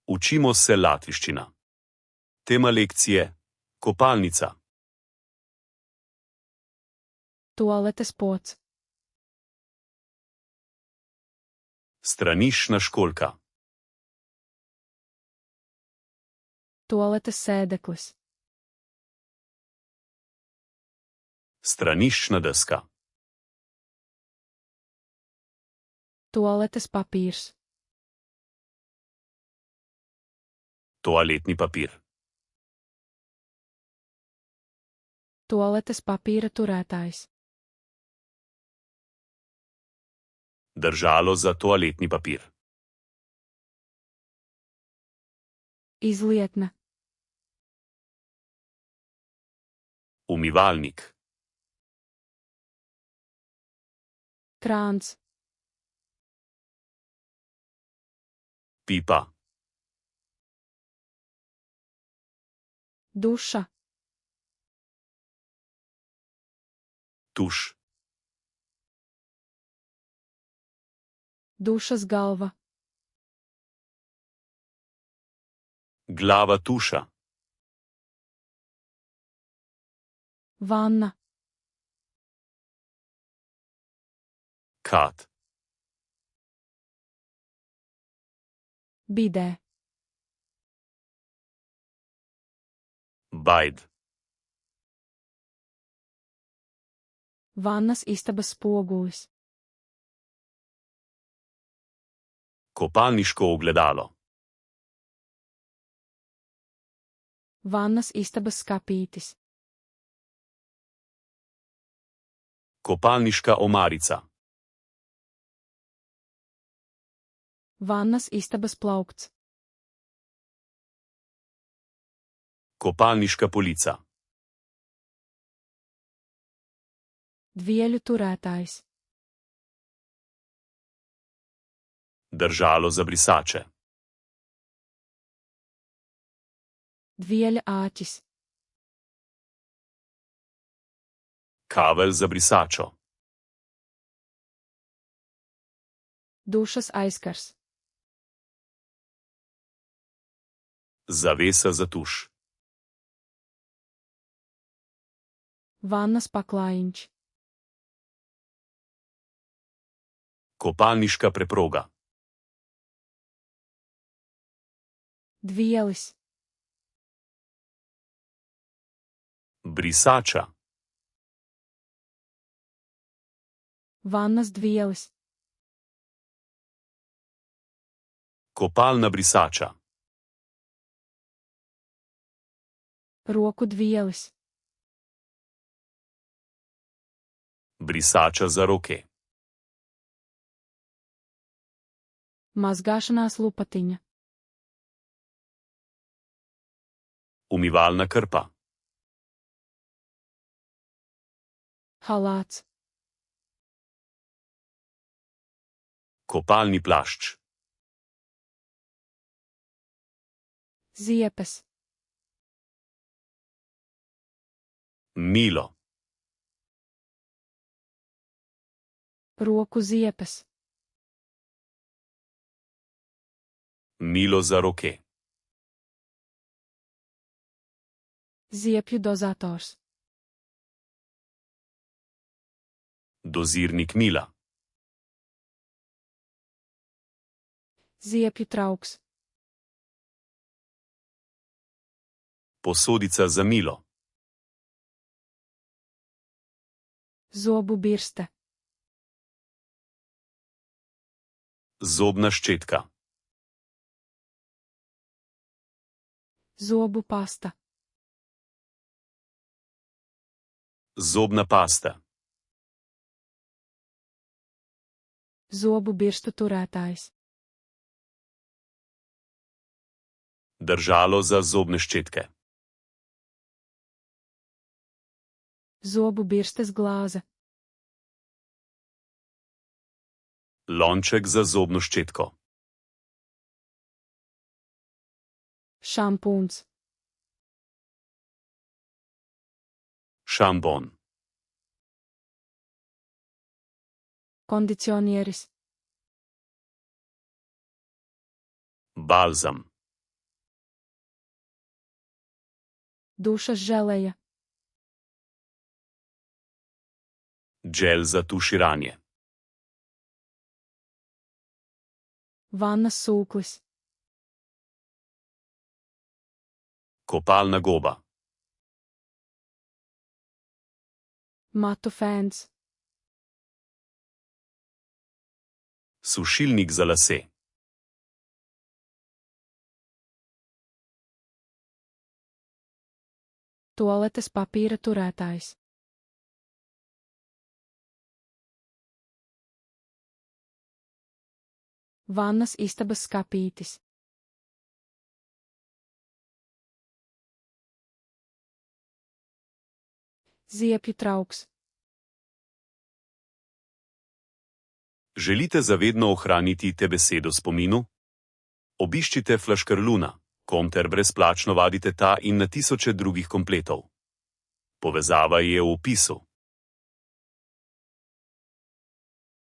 Učimo se latviščina. Tema lekcije: kopalnica. Tualetes pods. Straniščna školjka. Tualetes sēdeklis. Straniščna deska. Tualetes papīrs. Toaletni papir. Tualetes papīra turētājs. Držalo za toaletni papir. Izlietne. Umivalnik. Krāns. Pipa. Duša. Tuš. Dušas galva. Glava tuša. Vanna. Kat. Bidē. Bajd. Vannas istabas spogulis. Kopalniško ogledalo. Vannas istabas skapītis. Kopalniška omarica. Vannas istabas plaukts. Kopalniška polica. Dvieļu turētājs. Držalo za brisače. Dvieļa āķis. Kavelj za brisačo. Dušas aizkars. Zavesa za tuš. Vannas paklājiņš. Kopalniška preproga. Dvielis. Brisača. Vannas dvielis. Kopalna brisača. Roku dvielis. Brisača za roke. Mazgāšanās lupatiņa. Umivalna krpa. Halāts. Kopalni plašč. Ziepes. Milo. Roku ziepes. Milo za roke. Ziepju dozators. Dozirnik mila. Ziepju trauks. Posodica za milo. Zobu birste. Zobna ščetka. Zobu pasta. Zobna pasta. Zobu birstu turētājs. Držalo za zobne ščetke. Zobu birstes glāze. Lonček za zobno ščetko. Šampūns. Šampon. Kondicionieris. Balzam. Duša želeja. Gel za tuširanje. Vanna sūklis. Kopalna goba. Matu fens. Sušilnik za lase. Toaletes papīra turētājs. Vannas istabas skapītis. Ziepju trauks. Želite zavedno ohraniti te besedo spominu? Obiščite Flaškarluna.com ter brezplačno vadite ta in na tisoče drugih kompletov. Povezava je v opisu.